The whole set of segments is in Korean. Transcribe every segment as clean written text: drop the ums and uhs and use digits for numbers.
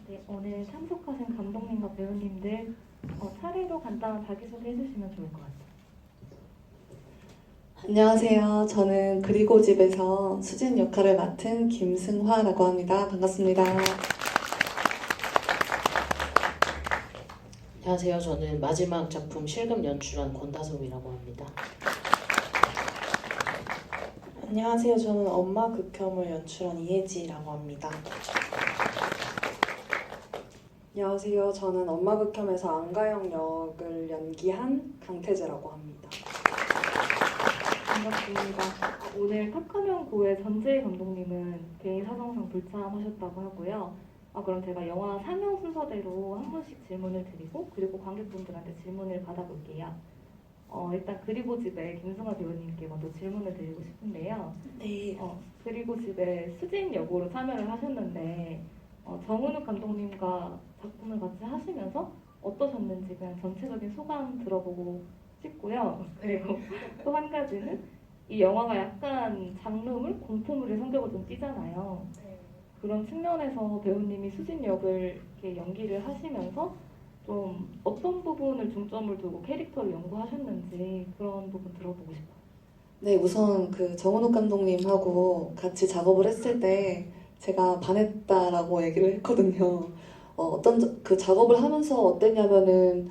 네, 오늘 참석하신 감독님과 배우님들 차례로 간단한 자기소개 해주시면 좋을 것 같아요. 안녕하세요. 저는 그리고 집에서 수진 역할을 맡은 김승화라고 합니다. 반갑습니다. 안녕하세요. 저는 마지막 작품 실금 연출한 권다솜이라고 합니다. 안녕하세요. 저는 엄마 극혐을 연출한 이혜지라고 합니다. 안녕하세요. 저는 엄마 극혐에서 안가영 역을 연기한 강태재라고 합니다. 반갑습니다. 오늘 탁하면 고의 전재희 감독님은 개인 사정상 불참하셨다고 하고요. 그럼 제가 영화 상영 순서대로 한 분씩 질문을 드리고 그리고 관객분들한테 질문을 받아볼게요. 일단 그리고 집에 김승화 배우님께 먼저 질문을 드리고 싶은데요. 네. 그리고 집에 수진 역으로 참여를 하셨는데 정은욱 감독님과 작품을 같이 하시면서 어떠셨는지 그냥 전체적인 소감 들어보고 싶고요. 그리고 또 한 가지는 이 영화가 약간 장르물, 공포물의 성격을 좀 띠잖아요. 그런 측면에서 배우님이 수진 역을 이렇게 연기를 하시면서 좀 어떤 부분을 중점을 두고 캐릭터를 연구하셨는지 그런 부분 들어보고 싶어요. 네, 우선 그 정은욱 감독님하고 같이 작업을 했을 때 제가 반했다라고 얘기를 했거든요. 그 작업을 하면서 어땠냐면은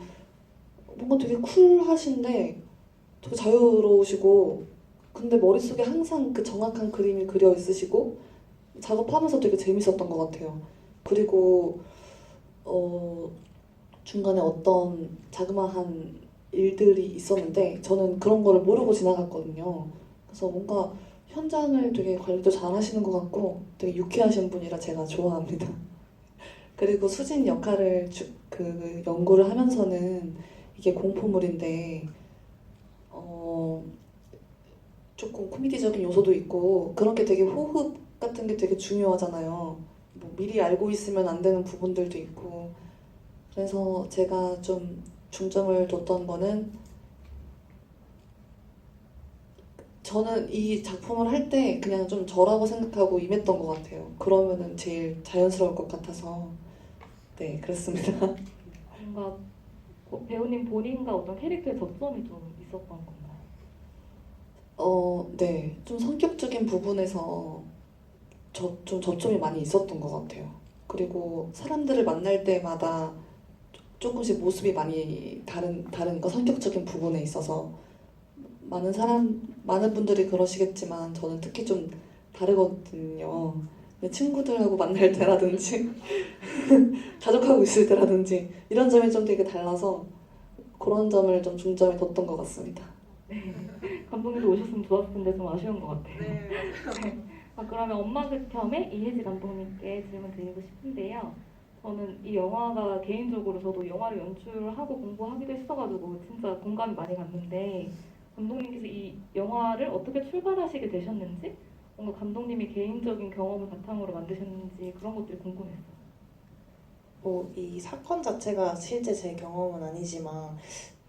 뭔가 되게 쿨하신데 되게 자유로우시고 근데 머릿속에 항상 그 정확한 그림이 그려 있으시고 작업하면서 되게 재밌었던 것 같아요. 그리고 중간에 어떤 자그마한 일들이 있었는데 저는 그런 거를 모르고 지나갔거든요. 그래서 뭔가 현장을 되게 관리도 잘 하시는 것 같고 되게 유쾌하신 분이라 제가 좋아합니다. 그리고 수진 역할을 그 연구를 하면서는 이게 공포물인데 조금 코미디적인 요소도 있고 그런 게 되게 호흡 같은 게 되게 중요하잖아요. 뭐 미리 알고 있으면 안 되는 부분들도 있고 그래서 제가 좀 중점을 뒀던 거는 저는 이 작품을 할 때 그냥 좀 저라고 생각하고 임했던 것 같아요. 그러면은 제일 자연스러울 것 같아서 네 그렇습니다. 뭔가 배우님 본인과 어떤 캐릭터의 접점이 좀 있었던 건가요? 네. 좀 성격적인 부분에서 좀 접점이 많이 있었던 것 같아요. 그리고 사람들을 만날 때마다 조금씩 모습이 많이 다른 거 성격적인 부분에 있어서 많은 분들이 그러시겠지만 저는 특히 좀 다르거든요. 근데 친구들하고 만날 때라든지 가족하고 있을 때라든지 이런 점이 좀 되게 달라서 그런 점을 좀 중점에 뒀던 것 같습니다. 감독님도 오셨으면 좋았을 텐데 좀 아쉬운 것 같아요. 네. 그러면 엄마 극혐의 이혜지 감독님께 질문 드리고 싶은데요. 저는 이 영화가 개인적으로 저도 영화를 연출하고 공부하기도 했어가지고 진짜 공감이 많이 갔는데 감독님께서 이 영화를 어떻게 출발하시게 되셨는지 뭔가 감독님이 개인적인 경험을 바탕으로 만드셨는지 그런 것들이 궁금했어요. 이 사건 자체가 실제 제 경험은 아니지만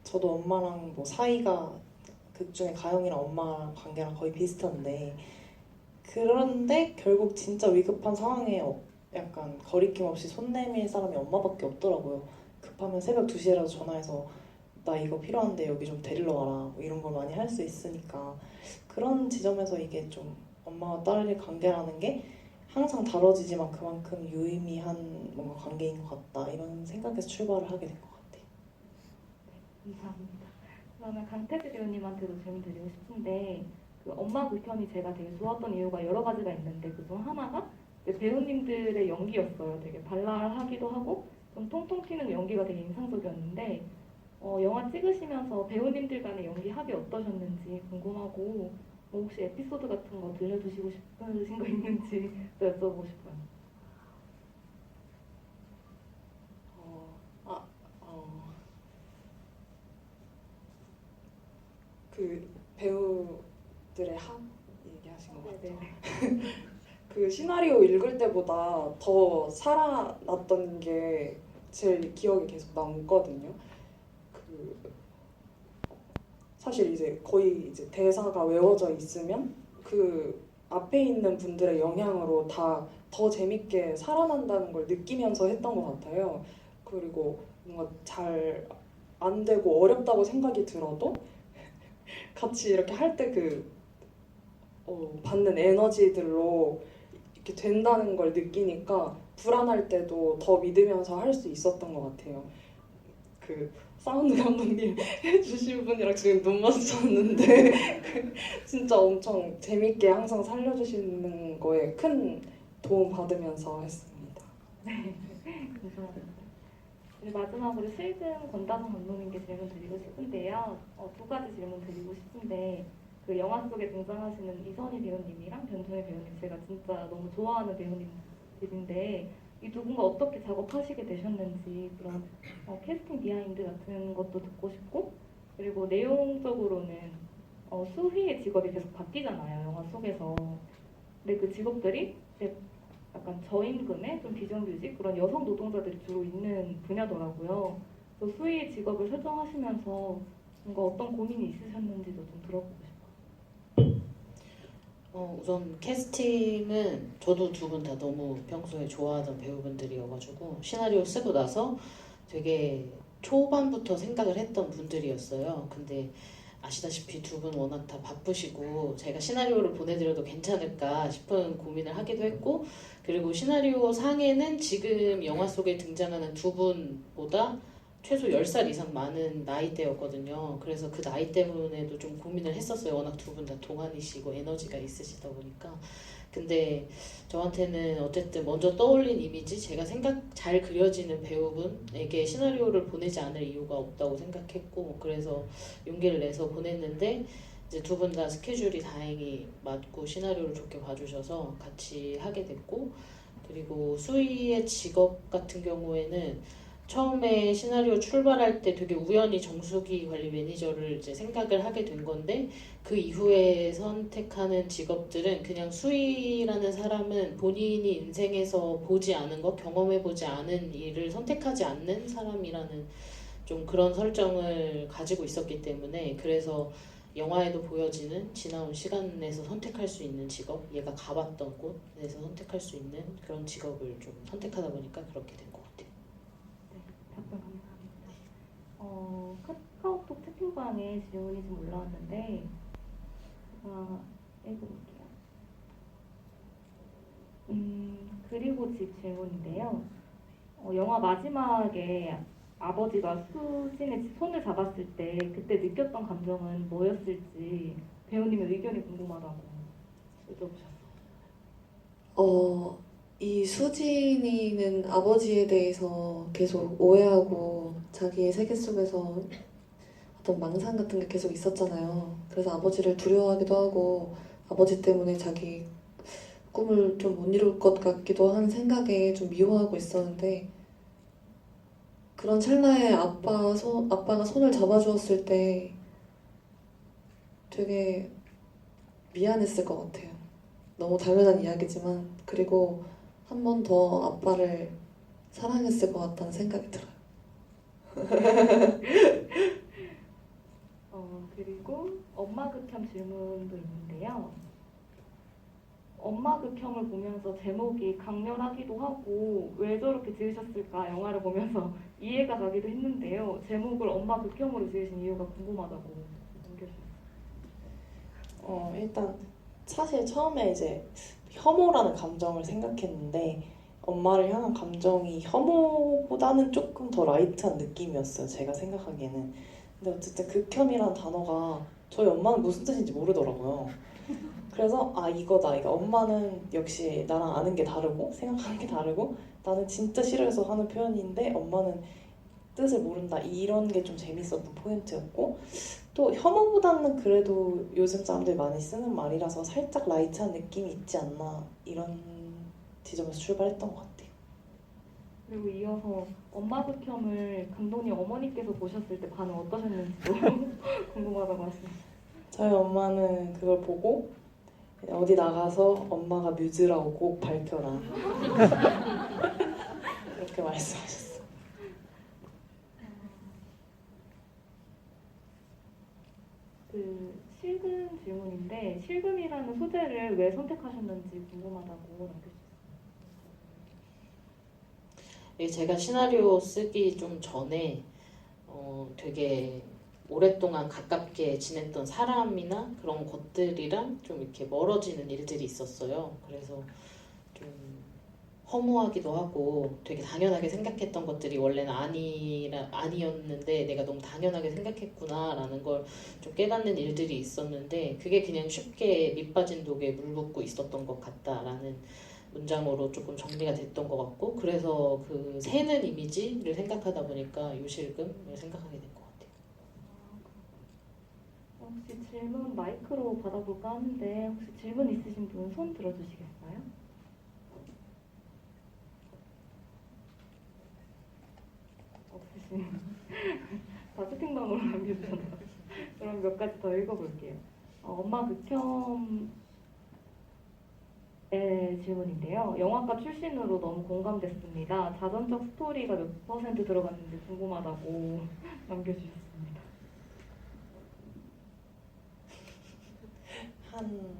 저도 엄마랑 사이가 극 중에 가영이랑 엄마랑 관계랑 거의 비슷한데 그런데 결국 진짜 위급한 상황에 약간 거리낌 없이 손 내밀 사람이 엄마밖에 없더라고요. 급하면 새벽 2시에라도 전화해서 나 이거 필요한데 여기 좀 데리러 와라 뭐 이런 걸 많이 할 수 있으니까 그런 지점에서 이게 좀 엄마와 딸의 관계라는 게 항상 다뤄지지만 그만큼 유의미한 뭔가 관계인 것 같다 이런 생각에서 출발을 하게 된 것 같아요. 감사합니다. 그러면 강태지 배우님한테도 질문 드리고 싶은데 그 엄마 극혐이 제가 되게 좋았던 이유가 여러 가지가 있는데 그중 하나가 배우님들의 연기였어요. 되게 발랄하기도 하고 좀 통통 튀는 연기가 되게 인상적이었는데 영화 찍으시면서 배우님들 간의 연기 합이 어떠셨는지 궁금하고 혹시 에피소드 같은 거 들려주시고 싶으신 거 있는지 또 여쭤보고 싶어요. 그 배우들의 합 얘기하신 것 같아요. 네네. 그 시나리오 읽을 때보다 더 살아났던 게 제일 기억에 계속 남거든요. 그 사실 이제 거의 이제 대사가 외워져 있으면 그 앞에 있는 분들의 영향으로 다 더 재밌게 살아난다는 걸 느끼면서 했던 것 같아요. 그리고 뭔가 잘 안 되고 어렵다고 생각이 들어도 같이 이렇게 할 때 받는 에너지들로 이렇게 된다는 걸 느끼니까 불안할 때도 더 믿으면서 할 수 있었던 것 같아요. 그 사운드 감독님 해주신 분이랑 지금 눈 마주쳤는데 진짜 엄청 재밌게 항상 살려주시는 거에 큰 도움 받으면서 했습니다. 감사합니다. 그리고 마지막으로 실금 권다성 감독님께 질문 드리고 싶은데요. 두 가지 질문 드리고 싶은데 그 영화 속에 등장하시는 이선희 배우님이랑 변종희 배우님 제가 진짜 너무 좋아하는 배우님들인데 이 두 분과 어떻게 작업하시게 되셨는지 그런 캐스팅 비하인드 같은 것도 듣고 싶고 그리고 내용적으로는 수희의 직업이 계속 바뀌잖아요 영화 속에서. 근데 그 직업들이 이제 약간 저임금의 좀 비정규직 그런 여성 노동자들이 주로 있는 분야더라고요. 그래서 수희의 직업을 설정하시면서 뭔가 어떤 고민이 있으셨는지도 좀 들어보고 싶어요. 우선 캐스팅은 저도 두 분 다 너무 평소에 좋아하던 배우분들이어가지고 시나리오 쓰고 나서 되게 초반부터 생각을 했던 분들이었어요. 근데 아시다시피 두 분 워낙 다 바쁘시고 제가 시나리오를 보내드려도 괜찮을까 싶은 고민을 하기도 했고 그리고 시나리오 상에는 지금 영화 속에 등장하는 두 분보다 최소 10살 이상 많은 나이대였거든요. 그래서 그 나이 때문에도 좀 고민을 했었어요. 워낙 두 분 다 동안이시고 에너지가 있으시다 보니까. 근데 저한테는 어쨌든 먼저 떠올린 이미지, 제가 잘 그려지는 배우분에게 시나리오를 보내지 않을 이유가 없다고 생각했고 그래서 용기를 내서 보냈는데 이제 두 분 다 스케줄이 다행히 맞고 시나리오를 좋게 봐주셔서 같이 하게 됐고 그리고 수희의 직업 같은 경우에는 처음에 시나리오 출발할 때 되게 우연히 정수기 관리 매니저를 이제 생각을 하게 된 건데 그 이후에 선택하는 직업들은 그냥 수희라는 사람은 본인이 인생에서 보지 않은 것, 경험해보지 않은 일을 선택하지 않는 사람이라는 좀 그런 설정을 가지고 있었기 때문에 그래서 영화에도 보여지는 지나온 시간에서 선택할 수 있는 직업, 얘가 가봤던 곳에서 선택할 수 있는 그런 직업을 좀 선택하다 보니까 그렇게 된 것 같아요. 답변 감사합니다. 카카오톡 채팅방에 질문이 좀 올라왔는데 제가 읽어볼게요. 그리고 집 질문인데요. 영화 마지막에 아버지가 수진의 손을 잡았을 때 그때 느꼈던 감정은 뭐였을지 배우님의 의견이 궁금하다고 여쭤보셨어요. 이 수진이는 아버지에 대해서 계속 오해하고 자기의 세계 속에서 어떤 망상 같은 게 계속 있었잖아요. 그래서 아버지를 두려워하기도 하고 아버지 때문에 자기 꿈을 좀 못 이룰 것 같기도 한 생각에 좀 미워하고 있었는데 그런 찰나에 아빠가 손을 잡아주었을 때 되게 미안했을 것 같아요. 너무 당연한 이야기지만 그리고 한 번 더 아빠를 사랑했을 것 같다는 생각이 들어요. 그리고 엄마 극혐 질문도 있는데요. 엄마 극혐을 보면서 제목이 강렬하기도 하고 왜 저렇게 지으셨을까 영화를 보면서 이해가 가기도 했는데요. 제목을 엄마 극혐으로 지으신 이유가 궁금하다고 남겨주셨어요. 일단 사실 처음에 이제 혐오라는 감정을 생각했는데 엄마를 향한 감정이 혐오보다는 조금 더 라이트한 느낌이었어요. 제가 생각하기에는. 근데 어쨌든 극혐이란 단어가 저희 엄마는 무슨 뜻인지 모르더라고요. 그래서 이거다. 이거 엄마는 역시 나랑 아는 게 다르고 생각하는 게 다르고 나는 진짜 싫어해서 하는 표현인데 엄마는 뜻을 모른다. 이런 게 좀 재밌었던 포인트였고 또 혐오보다는 그래도 요즘 사람들이 많이 쓰는 말이라서 살짝 라이트한 느낌이 있지 않나 이런 지점에서 출발했던 것 같아요. 그리고 이어서 엄마 극혐을 감독님 어머니께서 보셨을 때 반응 어떠셨는지도 궁금하다고 하시네요. 저희 엄마는 그걸 보고 어디 나가서 엄마가 뮤즈라고 꼭 밝혀라 그렇게 말씀하셨어요. 그 실근 질문인데 실금이라는 소재를 왜 선택하셨는지 궁금하다고 남겨주셨어요. 예, 제가 시나리오 쓰기 좀 전에 되게 오랫동안 가깝게 지냈던 사람이나 그런 것들이랑 좀 이렇게 멀어지는 일들이 있었어요. 그래서 좀 허무하기도 하고 되게 당연하게 생각했던 것들이 원래는 아니었는데 내가 너무 당연하게 생각했구나라는 걸 좀 깨닫는 일들이 있었는데 그게 그냥 쉽게 밑빠진 독에 물 붓고 있었던 것 같다라는 문장으로 조금 정리가 됐던 것 같고 그래서 그 새는 이미지를 생각하다 보니까 요실금을 생각하게 된 것 같아요. 혹시 질문 마이크로 받아볼까 하는데 혹시 질문 있으신 분 손 들어주시겠어요? 없으신 다 채팅방으로 남겨주셨나요? 그럼 몇 가지 더 읽어볼게요. 엄마 극혐의 질문인데요. 영화과 출신으로 너무 공감됐습니다. 자전적 스토리가 몇 % 들어갔는지 궁금하다고 남겨주셨습니다. 한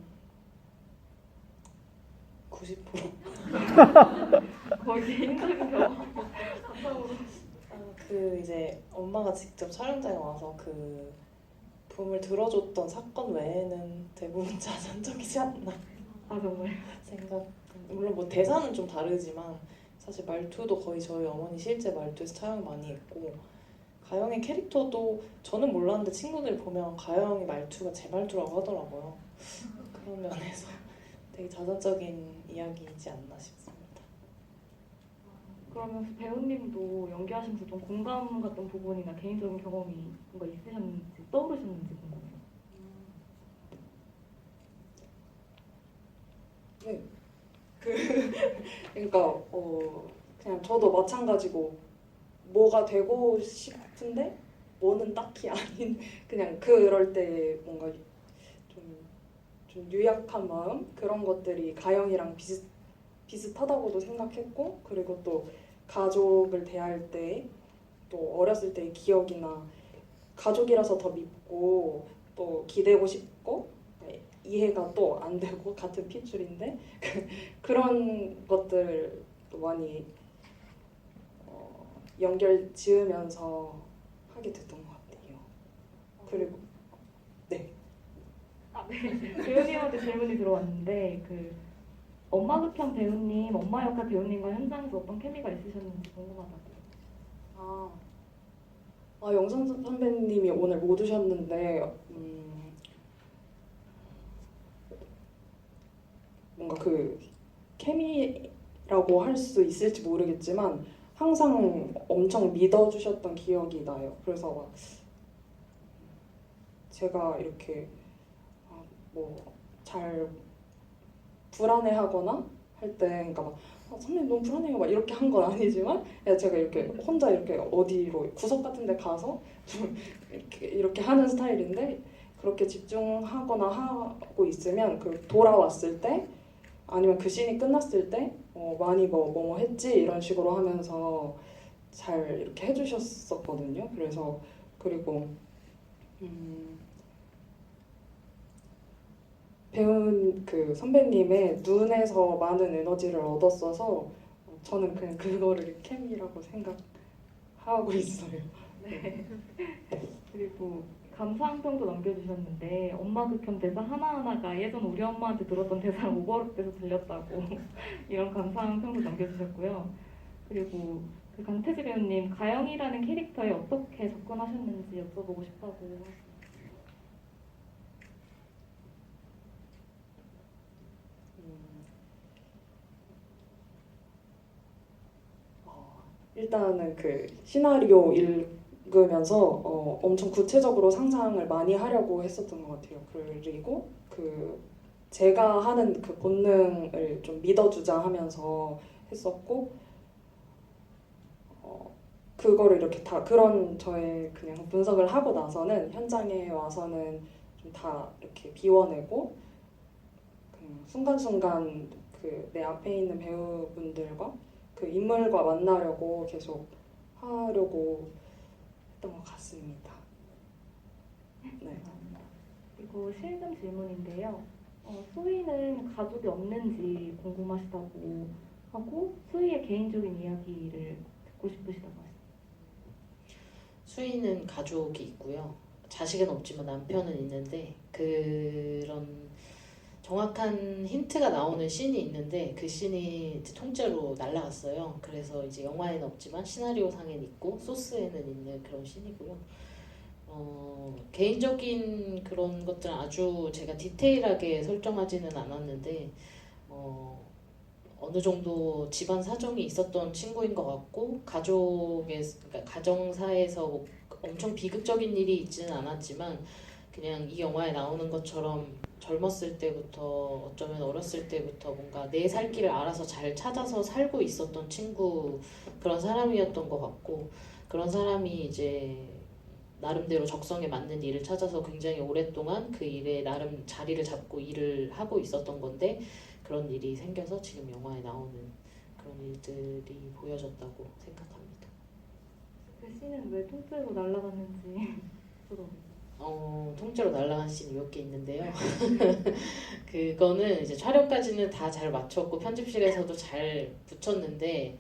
90%? 거의 개인적인 경험 바탕으로. 그 이제 엄마가 직접 촬영장에 와서 그 붐을 들어줬던 사건 외에는 대부분 자전적이지 않나 아 정말. 생각. 물론 뭐 대사는 좀 다르지만 사실 말투도 거의 저희 어머니 실제 말투에서 촬영 많이 했고 가영의 캐릭터도 저는 몰랐는데 친구들이 보면 가영이 말투가 제 말투라고 하더라고요. 그런 면에서 되게 자전적인 이야기이지 않나 싶습니다. 그러면 배우님도 연기하시면서 좀 공감 갔던 부분이나 개인적인 경험이 뭔가 있으셨는지 떠오르셨는지 궁금해요. 네. 그러니까 그냥 저도 마찬가지고 뭐가 되고 싶은데 뭐는 딱히 아닌 그냥 그럴 때 뭔가 좀 유약한 마음 그런 것들이 가영이랑 비슷하다고도 생각했고 그리고 또 가족을 대할 때 또 어렸을 때의 기억이나 가족이라서 더 밉고 또 기대고 싶고 이해가 또 안 되고 같은 핏줄인데 그런 것들도 많이 연결 지으면서 하게 됐던 것 같아요. 그리고 네. 배우님한테 질문이 들어왔는데 엄마 극혐 배우님, 엄마 역할 배우님과 현장에서 어떤 케미가 있으셨는지 궁금하다고. 영선 선배님이 오늘 못 오셨는데 뭔가 그 케미라고 할 수 있을지 모르겠지만 항상 엄청 믿어주셨던 기억이 나요. 그래서 막 제가 이렇게 뭐 잘 불안해하거나 할 때, 그러니까 막 선배님 너무 불안해요 막 이렇게 한 건 아니지만 그냥 제가 이렇게 혼자 이렇게 어디로 구석 같은데 가서 좀 이렇게 하는 스타일인데 그렇게 집중하거나 하고 있으면 그 돌아왔을 때 아니면 그 씬이 끝났을 때 많이 뭐 했지 이런 식으로 하면서 잘 이렇게 해주셨었거든요. 그래서 그리고 배운 그 선배님의 눈에서 많은 에너지를 얻었어서 저는 그냥 그거를 케미라고 생각하고 있어요. 네. 그리고 감사한 평도 남겨주셨는데 엄마 극혐 대사 하나하나가 예전 우리 엄마한테 들었던 대사랑 오버랩돼서 들렸다고 이런 감사한 평도 남겨주셨고요. 그리고 그 강태지 배우님 가영이라는 캐릭터에 어떻게 접근하셨는지 여쭤보고 싶다고. 일단은 그 시나리오 읽으면서 엄청 구체적으로 상상을 많이 하려고 했었던 것 같아요. 그리고 그 제가 하는 그 본능을 좀 믿어주자 하면서 했었고 그거를 이렇게 다 그런 저의 그냥 분석을 하고 나서는 현장에 와서는 좀 다 이렇게 비워내고 순간순간 그 내 앞에 있는 배우분들과 그 인물과 만나려고 계속 하려고 했던 것 같습니다. 네. 그리고 실금 질문인데요. 수희는 가족이 없는지 궁금하시다고 하고 수희의 개인적인 이야기를 듣고 싶으시다고 하셨어요. 수희는 가족이 있고요. 자식은 없지만 남편은 있는데 그런 정확한 힌트가 나오는 씬이 있는데 그 씬이 이제 통째로 날라갔어요. 그래서 이제 영화에는 없지만 시나리오 상에는 있고 소스에는 있는 그런 씬이고요. 개인적인 그런 것들은 아주 제가 디테일하게 설정하지는 않았는데 어느 정도 집안 사정이 있었던 친구인 것 같고 그러니까 가정사에서 뭐 엄청 비극적인 일이 있지는 않았지만 그냥 이 영화에 나오는 것처럼 젊었을 때부터 어쩌면 어렸을 때부터 뭔가 내 살 길을 알아서 잘 찾아서 살고 있었던 친구 그런 사람이었던 것 같고 그런 사람이 이제 나름대로 적성에 맞는 일을 찾아서 굉장히 오랫동안 그 일에 나름 자리를 잡고 일을 하고 있었던 건데 그런 일이 생겨서 지금 영화에 나오는 그런 일들이 보여졌다고 생각합니다. 그 씬은 왜 통째로 날아갔는지 저도 통째로 날아간 씬이 몇 개 있는데요. 그거는 이제 촬영까지는 다 잘 맞췄고 편집실에서도 잘 붙였는데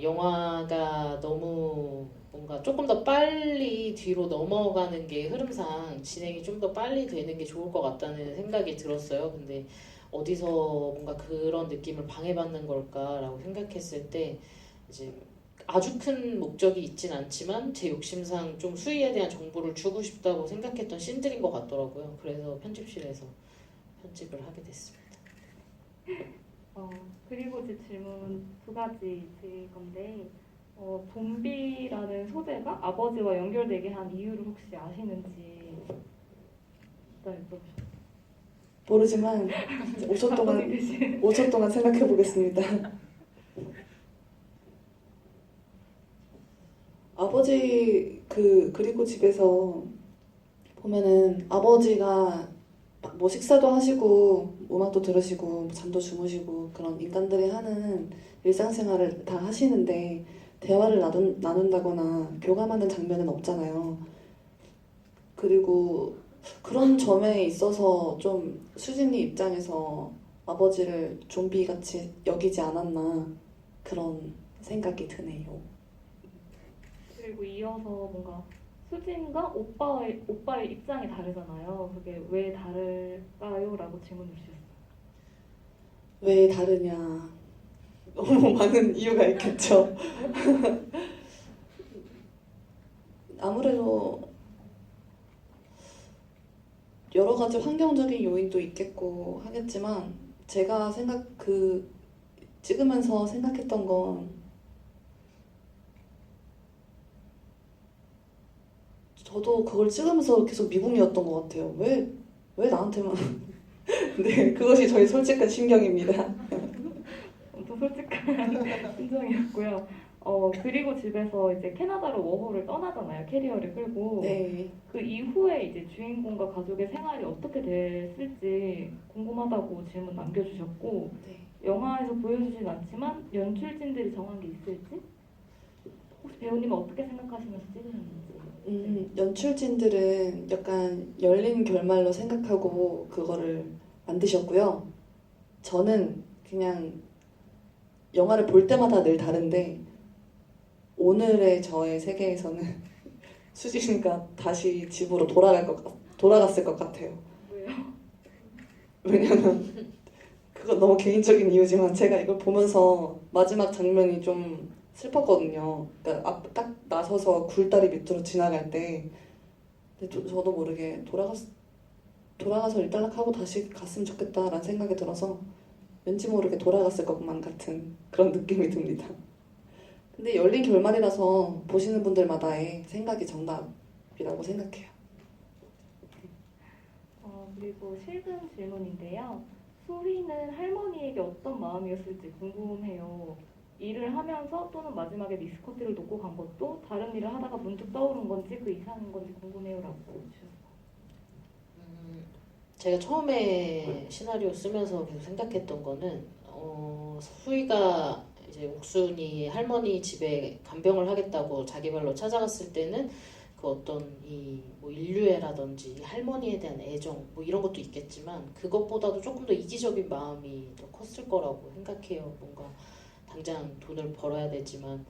영화가 너무 뭔가 조금 더 빨리 뒤로 넘어가는 게 흐름상 진행이 좀 더 빨리 되는 게 좋을 것 같다는 생각이 들었어요. 근데 어디서 뭔가 그런 느낌을 방해받는 걸까라고 생각했을 때 이제 아주 큰 목적이 있진 않지만 제 욕심상 좀 수위에 대한 정보를 주고 싶다고 생각했던 씬들인 것 같더라고요. 그래서 편집실에서 편집을 하게 됐습니다. 그리고 제 질문 두 가지 드릴 건데 좀비라는 소재가 아버지와 연결되게 한 이유를 혹시 아시는지 일단 여쭤보셨어요. 모르지만 5초 동안 생각해 보겠습니다. 아버지 그리고 집에서 보면은 아버지가 뭐 식사도 하시고 음악도 들으시고 뭐 잠도 주무시고 그런 인간들이 하는 일상생활을 다 하시는데 대화를 나눈다거나 교감하는 장면은 없잖아요. 그리고 그런 점에 있어서 좀 수진이 입장에서 아버지를 좀비같이 여기지 않았나 그런 생각이 드네요. 그리고 이어서 뭔가 수진과 오빠의 입장이 다르잖아요. 그게 왜 다를까요? 라고 질문을 주셨어요. 왜 다르냐? 너무 많은 이유가 있겠죠. 아무래도 여러 가지 환경적인 요인도 있겠고 하겠지만 제가 찍으면서 생각했던 건 저도 그걸 찍으면서 계속 미궁이었던 것 같아요. 왜 나한테만? 네, 그것이 저의 솔직한 심경입니다. 엄청 솔직한 심정이었고요. 그리고 집에서 이제 캐나다로 워홀을 떠나잖아요. 캐리어를 끌고. 네, 그 이후에 이제 주인공과 가족의 생활이 어떻게 됐을지 궁금하다고 질문 남겨주셨고 네. 영화에서 보여주진 않지만 연출진들이 정한 게 있을지 혹시 배우님은 어떻게 생각하시면서 찍으셨는지. 연출진들은 약간 열린 결말로 생각하고 그거를 만드셨고요. 저는 그냥 영화를 볼 때마다 늘 다른데 오늘의 저의 세계에서는 수진이가 다시 집으로 돌아갔을 것 같아요. 왜요? 왜냐면 그건 너무 개인적인 이유지만 제가 이걸 보면서 마지막 장면이 좀 슬펐거든요. 그러니까 딱 나서서 굴다리 밑으로 지나갈 때 근데 저도 모르게 돌아가서 일단락하고 다시 갔으면 좋겠다라는 생각이 들어서 왠지 모르게 돌아갔을 것만 같은 그런 느낌이 듭니다. 근데 열린 결말이라서 보시는 분들마다의 생각이 정답이라고 생각해요. 그리고 실금 질문인데요. 수희는 할머니에게 어떤 마음이었을지 궁금해요. 일을 하면서 또는 마지막에 미스커트를 놓고 간 것도 다른 일을 하다가 문득 떠오른 건지 그 이상인 건지 궁금해요라고 주셨어요. 제가 처음에 시나리오 쓰면서 계속 생각했던 거는 수희가 이제 옥순이 할머니 집에 간병을 하겠다고 자기 발로 찾아갔을 때는 그 그 어떤 이 뭐 인류애라든지 할머니에 대한 애정 뭐 이런 것도 있겠지만 그것보다도 조금 더 이기적인 마음이 더 컸을 거라고 생각해요. 뭔가 당장 돈을 벌어야 되지만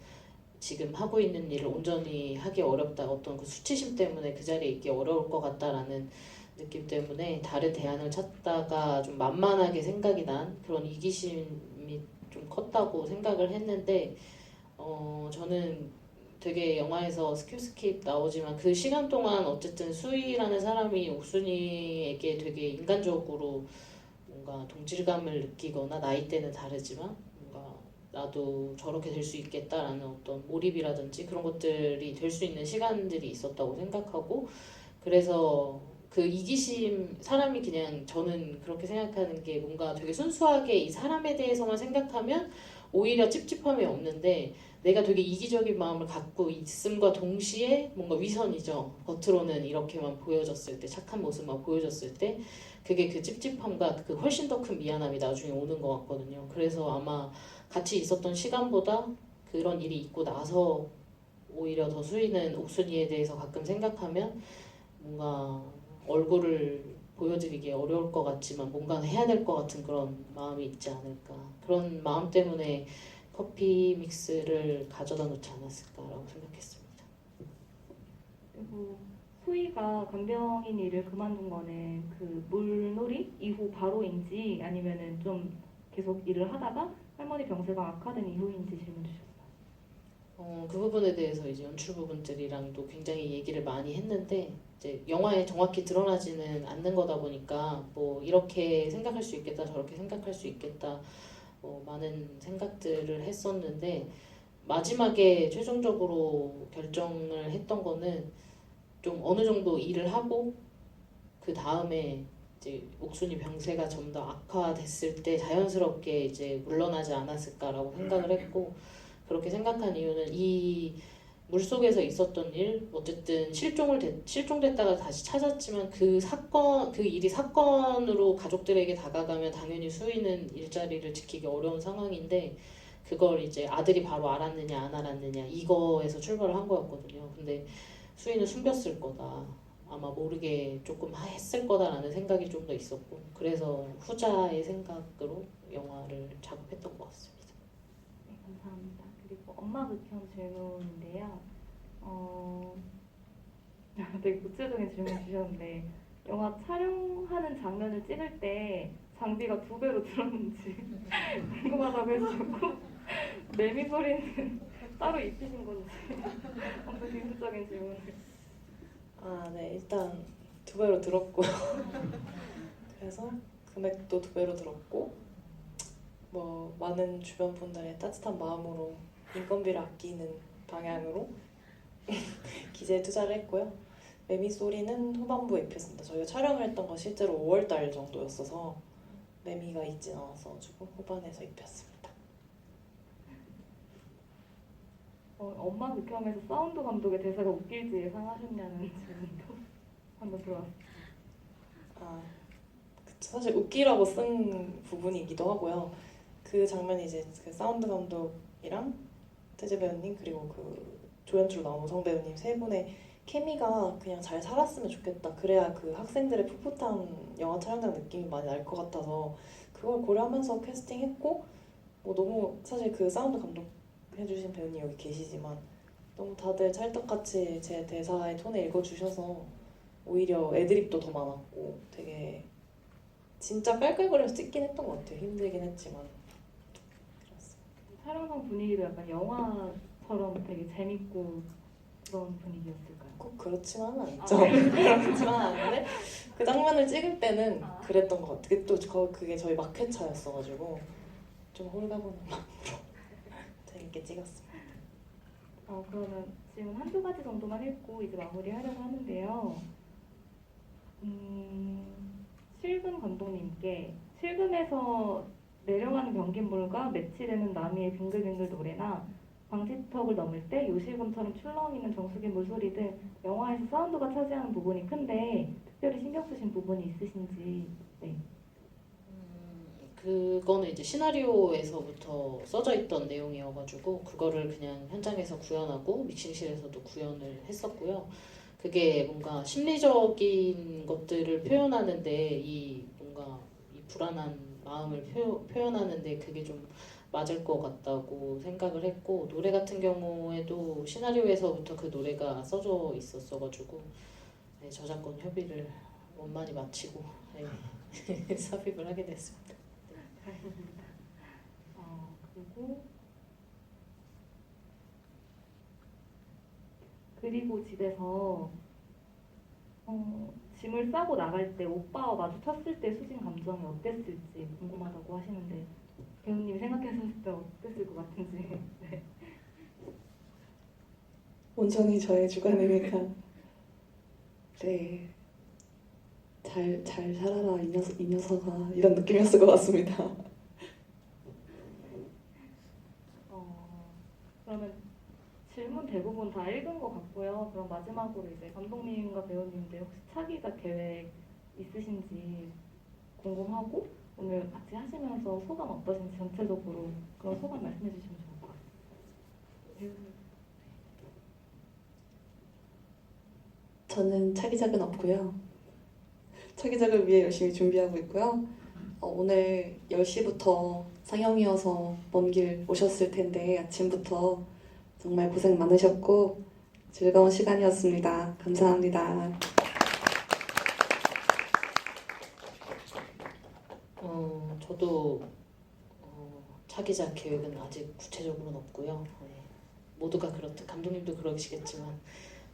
지금 하고 있는 일을 온전히 하기 어렵다. 어떤 그 수치심 때문에 그 자리에 있기 어려울 것 같다라는 느낌 때문에 다른 대안을 찾다가 좀 만만하게 생각이 난 그런 이기심이 좀 컸다고 생각을 했는데 저는 되게 영화에서 스킵 나오지만 그 시간 동안 어쨌든 수희라는 사람이 옥순이에게 되게 인간적으로 뭔가 동질감을 느끼거나 나이대는 다르지만 뭔가 나도 저렇게 될 수 있겠다라는 어떤 몰입이라든지 그런 것들이 될 수 있는 시간들이 있었다고 생각하고 그래서 그 이기심 사람이 그냥 저는 그렇게 생각하는 게 뭔가 되게 순수하게 이 사람에 대해서만 생각하면 오히려 찝찝함이 없는데 내가 되게 이기적인 마음을 갖고 있음과 동시에 뭔가 위선이죠. 겉으로는 이렇게만 보여졌을 때 착한 모습만 보여졌을 때 그게 그 찝찝함과 그 훨씬 더 큰 미안함이 나중에 오는 것 같거든요. 그래서 아마 같이 있었던 시간보다 그런 일이 있고 나서 오히려 더 수희는 옥순이에 대해서 가끔 생각하면 뭔가 얼굴을 보여드리기 어려울 것 같지만 뭔가는 해야 될 것 같은 그런 마음이 있지 않을까. 그런 마음 때문에 커피 믹스를 가져다 놓지 않았을까라고 생각했습니다. 그리고 소희가 간병인 일을 그만둔 거는 그 물놀이 이후 바로인지 아니면은 좀 계속 일을 하다가 할머니 병세가 악화된 이후인지 질문 주셨어요. 그 부분에 대해서 이제 연출 부분들이랑도 굉장히 얘기를 많이 했는데 이제 영화에 정확히 드러나지는 않는 거다 보니까 뭐 이렇게 생각할 수 있겠다 저렇게 생각할 수 있겠다 많은 생각들을 했었는데 마지막에 최종적으로 결정을 했던 거는 좀 어느 정도 일을 하고 그 다음에 이제 옥순이 병세가 좀 더 악화됐을 때 자연스럽게 이제 물러나지 않았을까라고 생각을 했고 그렇게 생각한 이유는 이 물속에서 있었던 일 어쨌든 실종됐다가 다시 찾았지만 그 일이 사건으로 가족들에게 다가가면 당연히 수희는 일자리를 지키기 어려운 상황인데 그걸 이제 아들이 바로 알았느냐 안 알았느냐 이거에서 출발을 한 거였거든요. 근데 수희는 숨겼을 거다. 아마 모르게 조금 했을 거다라는 생각이 좀 더 있었고 그래서 후자의 생각으로 영화를 작업했던 것 같습니다. 네, 감사합니다. 그리고 엄마 극혐 질문인데요. 되게 구체적인 질문 주셨는데 영화 촬영하는 장면을 찍을 때 장비가 2배로 들었는지 궁금하다고 해주셨고 매미 소리는 따로 입히신 건지 아무튼 기술적인 질문을 네, 일단 2배로 들었고요. 그래서 금액도 2배로 들었고 뭐 많은 주변 분들의 따뜻한 마음으로 인건비를 아끼는 방향으로 기재에 투자를 했고요. 매미 소리는 후반부에 입혔습니다. 저희가 촬영을 했던 건 실제로 5월달 정도였어서 매미가 있진 않았어가지고 후반에서 입혔습니다. 엄마 극혐에서 사운드 감독의 대사가 웃길지 예상하셨냐는 질문도 한번 들어왔습니다. 그쵸. 사실 웃기라고 쓴 부분이기도 하고요. 그 장면이 이제 그 사운드 감독이랑 태재 배우님 그리고 그 조연출 나온 우성 배우님 세 분의 케미가 그냥 잘 살았으면 좋겠다. 그래야 그 학생들의 풋풋한 영화 촬영장 느낌이 많이 날 것 같아서 그걸 고려하면서 캐스팅했고 뭐 너무 사실 그 사운드 감독 해주신 배우님 여기 계시지만 너무 다들 찰떡같이 제 대사의 톤을 읽어주셔서 오히려 애드립도 더 많았고 되게 진짜 깔깔거리면서 찍긴 했던 것 같아요. 힘들긴 했지만 그렇습니다. 촬영장 분위기도 약간 영화처럼 되게 재밌고 그런 분위기였을까요? 꼭 그렇지만은 않죠. 그렇지만은 않은데 그 장면을 찍을 때는 그랬던 것 같아요. 또 그게 저희 막회차였어가지고 좀 홀가분한 마음으로 재밌게 찍었습니다. 그러면 질문 한두 가지 정도만 읽고 이제 마무리하려고 하는데요. 실금 감독님께 실금에서 내려가는 변기물과 매치되는 나미의 빙글빙글 노래나 방지턱을 넘을 때 요실금처럼 출렁이는 정수기 물소리 등 영화에서 사운드가 차지하는 부분이 큰데 특별히 신경 쓰신 부분이 있으신지. 네. 그거는 이제 시나리오에서부터 써져 있던 내용이어가지고 그거를 그냥 현장에서 구현하고 믹싱실에서도 구현을 했었고요. 그게 뭔가 심리적인 것들을 표현하는데 이 뭔가 이 불안한 마음을 표현하는데 그게 좀 맞을 것 같다고 생각을 했고 노래 같은 경우에도 시나리오에서부터 그 노래가 써져 있었어가지고 네, 저작권 협의를 원만히 마치고 네, 삽입을 하게 됐습니다. 그리고 집에서 짐을 싸고 나갈 때 오빠와 마주쳤을 때 수진 감정이 어땠을지 궁금하다고 하시는데 배우님이 생각했을 때 어땠을 것 같은지. 네. 온전히 저의 주관이니까. 네. 잘 살아라 이 녀석아 이런 느낌이었을 것 같습니다. 그러면 질문 대부분 다 읽은 것 같고요. 그럼 마지막으로 이제 감독님과 배우님들 혹시 차기작 계획 있으신지 궁금하고 오늘 같이 하시면서 소감 어떠신지 전체적으로 그런 소감 말씀해 주시면 좋을 것 같습니다. 배우님. 저는 차기작은 없고요. 차기작을 위해 열심히 준비하고 있고요. 오늘 10시부터 상영이어서 먼 길 오셨을 텐데 아침부터 정말 고생 많으셨고 즐거운 시간이었습니다. 감사합니다. 저도 차기작 계획은 아직 구체적으로는 없고요. 네. 모두가 그렇듯 감독님도 그러시겠지만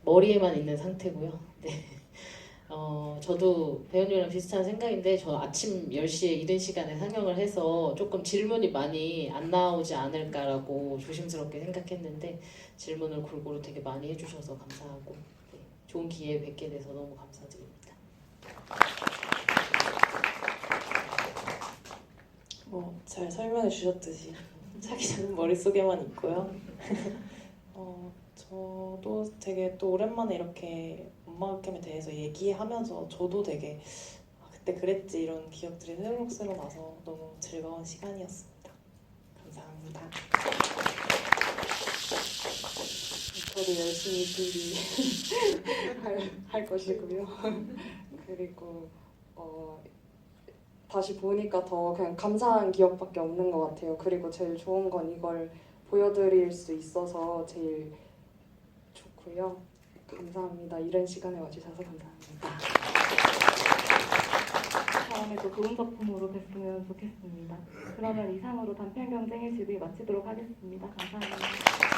머리에만 있는 상태고요. 네. 저도 배우님이랑 비슷한 생각인데 저 아침 10시에 이른 시간에 상영을 해서 조금 질문이 많이 안 나오지 않을까라고 조심스럽게 생각했는데 질문을 골고루 되게 많이 해주셔서 감사하고 네, 좋은 기회에 뵙게 돼서 너무 감사드립니다. 잘 설명해 주셨듯이 차기작은 머릿속에만 있고요. 저도 되게 또 오랜만에 이렇게 엄마극혐에 대해서 얘기하면서 저도 되게 그때 그랬지 이런 기억들이 새록새록 나서 너무 즐거운 시간이었습니다. 감사합니다. 저도 열심히 준비할 것이고요. 그리고 다시 보니까 더 그냥 감사한 기억밖에 없는 것 같아요. 그리고 제일 좋은 건 이걸 보여드릴 수 있어서 제일 좋고요. 감사합니다. 이런 시간에 와주셔서 감사합니다. 다음에 또 좋은 작품으로 뵀으면 좋겠습니다. 그러면 이상으로 단편 경쟁의 집을 마치도록 하겠습니다. 감사합니다.